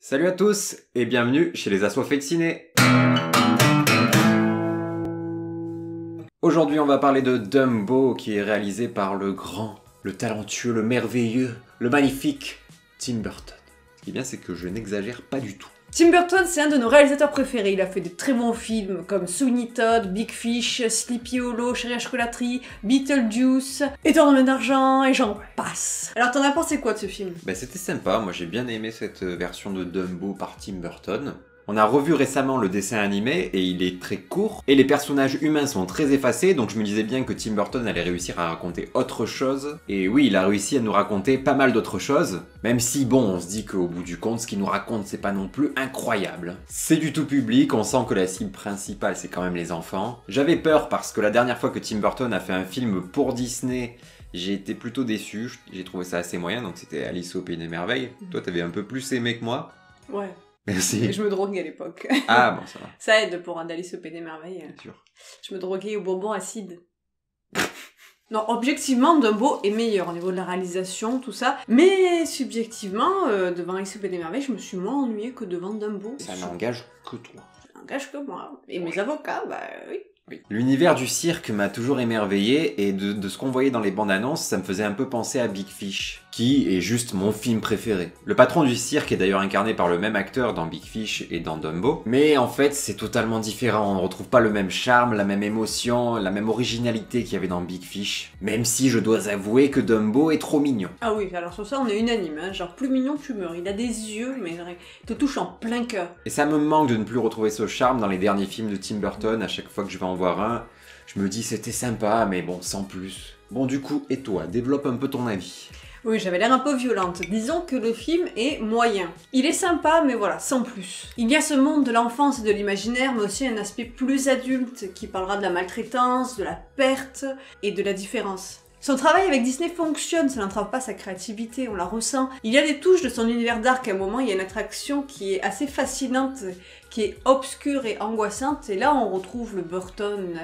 Salut à tous et bienvenue chez les Assoiffés de Ciné. Aujourd'hui on va parler de Dumbo qui est réalisé par le grand, le talentueux, le merveilleux, le magnifique Tim Burton. Ce qui est bien c'est que je n'exagère pas du tout. Tim Burton, c'est un de nos réalisateurs préférés. Il a fait de très bons films comme Sweeney Todd, Big Fish, Sleepy Hollow, Chérie à chocolaterie, Beetlejuice, Éternel d'argent et j'en passe. Alors t'en as pensé quoi de ce film? C'était sympa, moi j'ai bien aimé cette version de Dumbo par Tim Burton. On a revu récemment le dessin animé et il est très court et les personnages humains sont très effacés, donc je me disais bien que Tim Burton allait réussir à raconter autre chose. Et oui, il a réussi à nous raconter pas mal d'autres choses, même si bon, on se dit qu'au bout du compte, ce qu'il nous raconte c'est pas non plus incroyable. C'est du tout public, on sent que la cible principale c'est quand même les enfants. J'avais peur parce que la dernière fois que Tim Burton a fait un film pour Disney, j'ai été plutôt déçu, j'ai trouvé ça assez moyen, donc c'était Alice au Pays des Merveilles. Toi t'avais un peu plus aimé que moi. Ouais. Merci. Et je me droguais à l'époque. Ah bon, ça va. Ça aide pour un Alice au Pays des Merveilles. Bien sûr. Je me droguais au bonbon acide. Non, objectivement, Dumbo est meilleur au niveau de la réalisation, tout ça. Mais subjectivement, devant Alice au Pays des Merveilles, je me suis moins ennuyée que devant Dumbo. Ça n'engage que toi. Ça n'engage que moi. Et mes avocats, bah oui. Oui. L'univers du cirque m'a toujours émerveillé et de ce qu'on voyait dans les bandes annonces, ça me faisait un peu penser à Big Fish, qui est juste mon film préféré. Le patron du cirque est d'ailleurs incarné par le même acteur dans Big Fish et dans Dumbo, mais en fait c'est totalement différent, on ne retrouve pas le même charme, la même émotion, la même originalité qu'il y avait dans Big Fish, même si je dois avouer que Dumbo est trop mignon. Ah oui, alors sur ça on est unanime, hein. Genre plus mignon tu meurs, il a des yeux, mais il te touche en plein cœur. Et ça me manque de ne plus retrouver ce charme dans les derniers films de Tim Burton, à chaque fois que je vais en voir un, je me dis c'était sympa, mais bon, sans plus. Bon du coup, et toi, développe un peu ton avis. Oui, j'avais l'air un peu violente. Disons que le film est moyen. Il est sympa, mais voilà, sans plus. Il y a ce monde de l'enfance et de l'imaginaire, mais aussi un aspect plus adulte qui parlera de la maltraitance, de la perte et de la différence. Son travail avec Disney fonctionne, ça n'entrave pas sa créativité, on la ressent. Il y a des touches de son univers dark, à un moment il y a une attraction qui est assez fascinante, qui est obscure et angoissante, et là on retrouve le Burton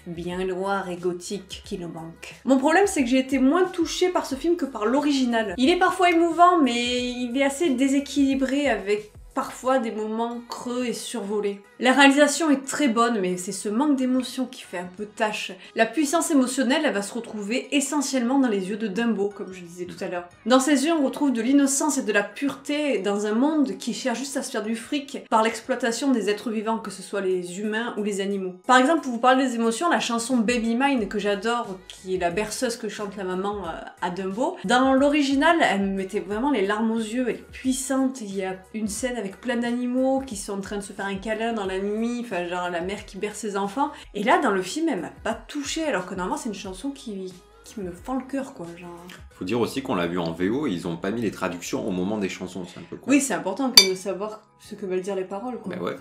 bien noir et gothique qui nous manque. Mon problème c'est que j'ai été moins touchée par ce film que par l'original. Il est parfois émouvant, mais il est assez déséquilibré avec parfois des moments creux et survolés. La réalisation est très bonne, mais c'est ce manque d'émotion qui fait un peu tâche. La puissance émotionnelle, elle va se retrouver essentiellement dans les yeux de Dumbo, comme je disais tout à l'heure. Dans ses yeux, on retrouve de l'innocence et de la pureté dans un monde qui cherche juste à se faire du fric par l'exploitation des êtres vivants, que ce soit les humains ou les animaux. Par exemple, pour vous parler des émotions, la chanson Baby Mine, que j'adore, qui est la berceuse que chante la maman à Dumbo, dans l'original, elle me mettait vraiment les larmes aux yeux, elle est puissante, il y a une scène avec plein d'animaux qui sont en train de se faire un câlin dans la nuit, enfin genre la mère qui berce ses enfants. Et là, dans le film, elle m'a pas touchée, alors que normalement c'est une chanson qui me fend le cœur, quoi, genre. Faut dire aussi qu'on l'a vu en VO, ils ont pas mis les traductions au moment des chansons, c'est un peu con. Oui, c'est important quand même de savoir ce que veulent dire les paroles, quoi. Bah ouais.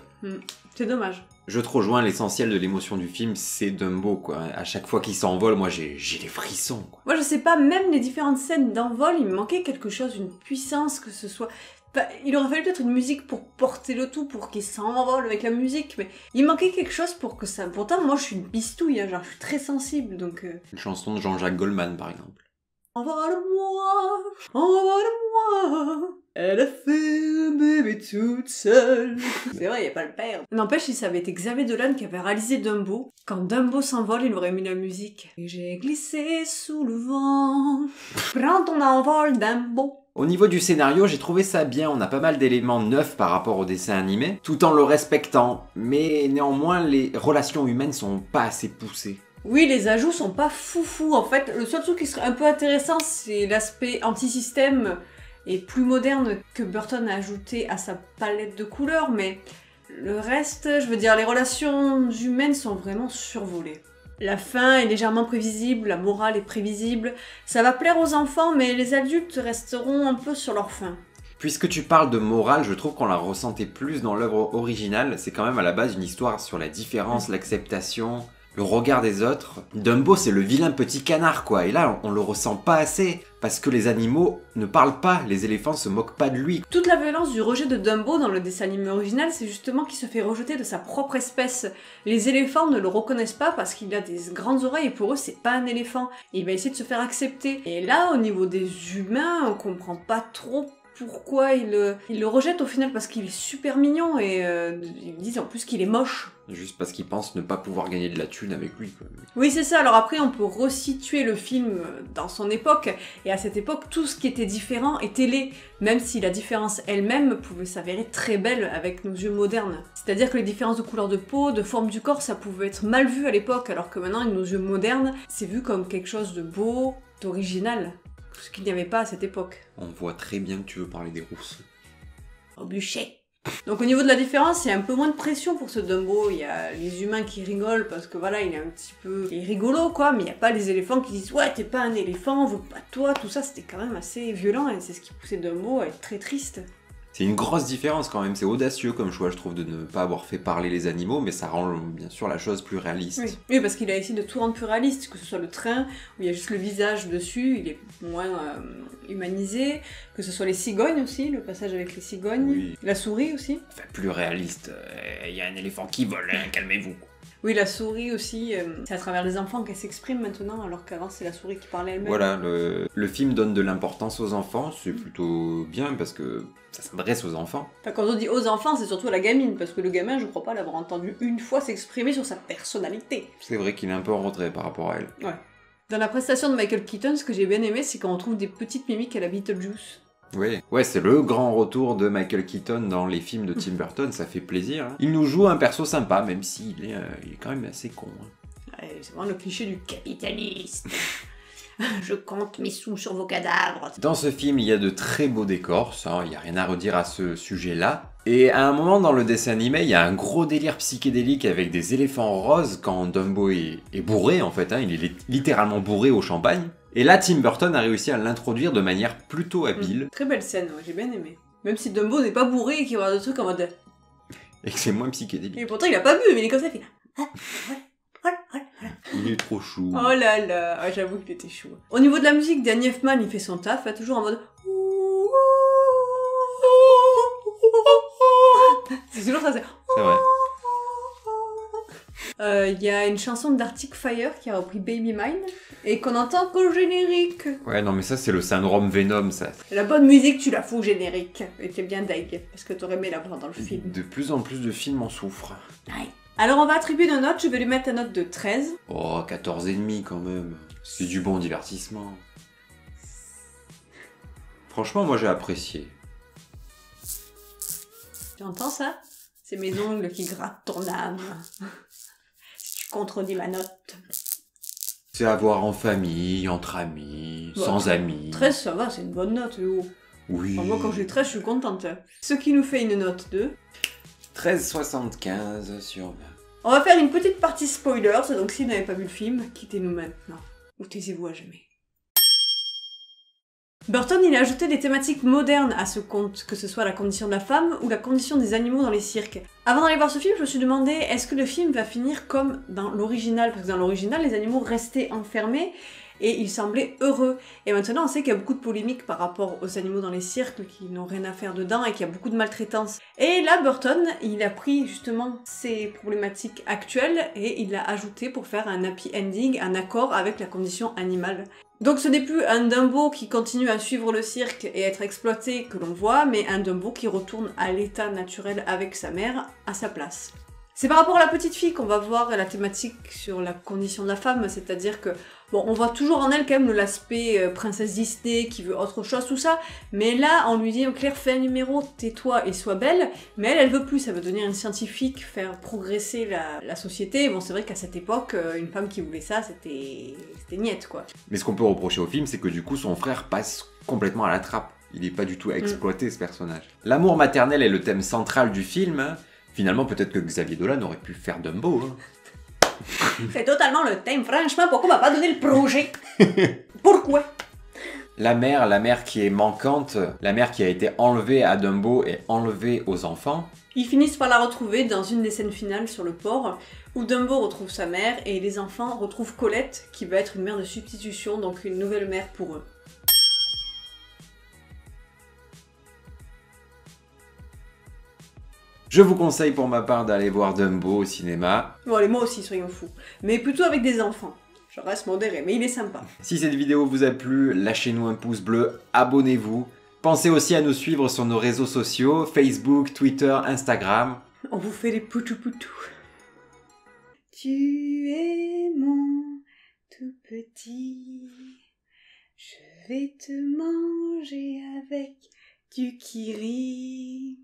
C'est dommage. Je te rejoins, l'essentiel de l'émotion du film, c'est Dumbo, quoi. À chaque fois qu'il s'envole, moi j'ai des frissons, quoi. Moi je sais pas, même les différentes scènes d'envol, il me manquait quelque chose, une puissance, que ce soit... Enfin, il aurait fallu peut-être une musique pour porter le tout, pour qu'il s'envole avec la musique, mais il manquait quelque chose pour que ça... Pourtant, moi, je suis une bistouille, hein, genre, je suis très sensible, donc... Une chanson de Jean-Jacques Goldman, par exemple. Envole-moi, elle a fait un bébé toute seule. C'est vrai, il n'y a pas le père. N'empêche, si ça avait été Xavier Dolan qui avait réalisé Dumbo, quand Dumbo s'envole, il aurait mis la musique. Et j'ai glissé sous le vent, prends ton envol, Dumbo. Au niveau du scénario, j'ai trouvé ça bien, on a pas mal d'éléments neufs par rapport au dessin animé, tout en le respectant, mais néanmoins les relations humaines sont pas assez poussées. Oui, les ajouts sont pas foufou. En fait, le seul truc qui serait un peu intéressant, c'est l'aspect anti-système et plus moderne que Burton a ajouté à sa palette de couleurs, mais le reste, je veux dire, les relations humaines sont vraiment survolées. La fin est légèrement prévisible, la morale est prévisible, ça va plaire aux enfants, mais les adultes resteront un peu sur leur faim. Puisque tu parles de morale, je trouve qu'on la ressentait plus dans l'œuvre originale, c'est quand même à la base une histoire sur la différence, l'acceptation, le regard des autres. Dumbo c'est le vilain petit canard quoi, et là on le ressent pas assez, parce que les animaux ne parlent pas, les éléphants se moquent pas de lui. Toute la violence du rejet de Dumbo dans le dessin animé original, c'est justement qu'il se fait rejeter de sa propre espèce. Les éléphants ne le reconnaissent pas parce qu'il a des grandes oreilles et pour eux c'est pas un éléphant. Et il va essayer de se faire accepter. Et là, au niveau des humains, on comprend pas trop pourquoi ils le rejettent au final, parce qu'il est super mignon et ils disent en plus qu'il est moche. Juste parce qu'ils pensent ne pas pouvoir gagner de la thune avec lui, quoi. Oui, c'est ça. Alors après, on peut resituer le film dans son époque. Et à cette époque, tout ce qui était différent était laid. Même si la différence elle-même pouvait s'avérer très belle avec nos yeux modernes. C'est-à-dire que les différences de couleur de peau, de forme du corps, ça pouvait être mal vu à l'époque. Alors que maintenant, avec nos yeux modernes, c'est vu comme quelque chose de beau, d'original. Ce qu'il n'y avait pas à cette époque. On voit très bien que tu veux parler des rousses. Au bûcher. Donc au niveau de la différence, il y a un peu moins de pression pour ce Dumbo. Il y a les humains qui rigolent parce que voilà, il est un petit peu... Il est rigolo quoi, mais il n'y a pas les éléphants qui disent « Ouais, t'es pas un éléphant, on veut pas de toi », tout ça c'était quand même assez violent et c'est ce qui poussait Dumbo à être très triste. C'est une grosse différence quand même, c'est audacieux comme choix je trouve de ne pas avoir fait parler les animaux, mais ça rend bien sûr la chose plus réaliste. Oui, parce qu'il a essayé de tout rendre plus réaliste, que ce soit le train, où il y a juste le visage dessus, il est moins humanisé, que ce soit les cigognes aussi, le passage avec les cigognes, Oui. La souris aussi. Enfin, plus réaliste, il y a un éléphant qui vole, hein, calmez-vous. Oui, la souris aussi, c'est à travers les enfants qu'elle s'exprime maintenant, alors qu'avant c'est la souris qui parlait elle-même. Voilà, le film donne de l'importance aux enfants, c'est plutôt bien parce que ça s'adresse aux enfants. Enfin, quand on dit aux enfants, c'est surtout à la gamine, parce que le gamin, je crois pas l'avoir entendu une fois s'exprimer sur sa personnalité. C'est vrai qu'il est un peu en retrait par rapport à elle. Ouais. Dans la prestation de Michael Keaton, ce que j'ai bien aimé, c'est qu'on retrouve des petites mimiques à la Beetlejuice. Oui, ouais, c'est le grand retour de Michael Keaton dans les films de Tim Burton, ça fait plaisir. Hein. Il nous joue un perso sympa, même s'il est, il est quand même assez con. Hein. Ouais, c'est vraiment le cliché du capitaliste. Je compte mes sous sur vos cadavres. Dans ce film, il y a de très beaux décors, ça, il n'y a rien à redire à ce sujet-là. Et à un moment dans le dessin animé, il y a un gros délire psychédélique avec des éléphants roses quand Dumbo est bourré, en fait, hein, il est littéralement bourré au champagne. Et là, Tim Burton a réussi à l'introduire de manière plutôt habile. Très belle scène, ouais, j'ai bien aimé. Même si Dumbo n'est pas bourré et qu'il va des trucs en mode... Et que c'est moins psychédélique. Et pourtant, il a pas bu, mais il est comme ça, il fait... Il est trop chou. Oh là là, ah, j'avoue qu'il était chou. Au niveau de la musique, Danny Elfman, il fait son taf, hein, toujours en mode... C'est toujours ça, c'est... C'est vrai. Il y a une chanson d'Arctic Fire qui a repris Baby Mine et qu'on entend qu'au générique. Ouais, non, mais ça, c'est le syndrome Venom, ça. La bonne musique, tu la fous au générique. Et t'es bien deg, parce que t'aurais aimé la voir dans le film. De plus en plus de films en souffrent. Ouais. Alors on va attribuer nos notes, je vais lui mettre une note de 13. Oh, 14,5 quand même. C'est du bon divertissement. Franchement, moi j'ai apprécié. Tu entends ça? C'est mes ongles qui grattent ton âme. Si tu contredis ma note. C'est à voir en famille, entre amis, Bah, sans amis. 13 ça va, c'est une bonne note, Léo. Oui. Enfin, moi quand j'ai 13, je suis contente. Ce qui nous fait une note de... 13,75 sur 20. On va faire une petite partie spoilers, donc si vous n'avez pas vu le film, quittez-nous maintenant. Ou taisez-vous à jamais. Burton, il a ajouté des thématiques modernes à ce conte, que ce soit la condition de la femme ou la condition des animaux dans les cirques. Avant d'aller voir ce film, je me suis demandé, est-ce que le film va finir comme dans l'original? Parce que dans l'original, les animaux restaient enfermés et ils semblaient heureux. Et maintenant, on sait qu'il y a beaucoup de polémiques par rapport aux animaux dans les cirques qui n'ont rien à faire dedans et qu'il y a beaucoup de maltraitance. Et là, Burton, il a pris justement ces problématiques actuelles et il l'a ajouté pour faire un happy ending, un accord avec la condition animale. Donc ce n'est plus un Dumbo qui continue à suivre le cirque et être exploité que l'on voit, mais un Dumbo qui retourne à l'état naturel avec sa mère à sa place. C'est par rapport à la petite fille qu'on va voir la thématique sur la condition de la femme, c'est-à-dire que, bon, on voit toujours en elle quand même l'aspect princesse Disney qui veut autre chose, tout ça, mais là, on lui dit, Claire, fais un numéro, tais-toi et sois belle, mais elle veut plus, elle veut devenir une scientifique, faire progresser la société. Bon, c'est vrai qu'à cette époque, une femme qui voulait ça, c'était niette, quoi. Mais ce qu'on peut reprocher au film, c'est que du coup, son frère passe complètement à la trappe. Il n'est pas du tout à exploiter ce personnage. L'amour maternel est le thème central du film. Hein. Finalement, peut-être que Xavier Dolan aurait pu faire Dumbo. Hein. C'est totalement le thème. Franchement, pourquoi on m'a pas donné le projet? Pourquoi? La mère qui est manquante, la mère qui a été enlevée à Dumbo et enlevée aux enfants. Ils finissent par la retrouver dans une des scènes finales sur le port, où Dumbo retrouve sa mère et les enfants retrouvent Colette, qui va être une mère de substitution, donc une nouvelle mère pour eux. Je vous conseille pour ma part d'aller voir Dumbo au cinéma. Bon allez, moi aussi, soyons fous. Mais plutôt avec des enfants. Je reste modéré, mais il est sympa. Si cette vidéo vous a plu, lâchez-nous un pouce bleu, abonnez-vous. Pensez aussi à nous suivre sur nos réseaux sociaux, Facebook, Twitter, Instagram. On vous fait des poutou-poutou. Tu es mon tout petit, je vais te manger avec du kiri.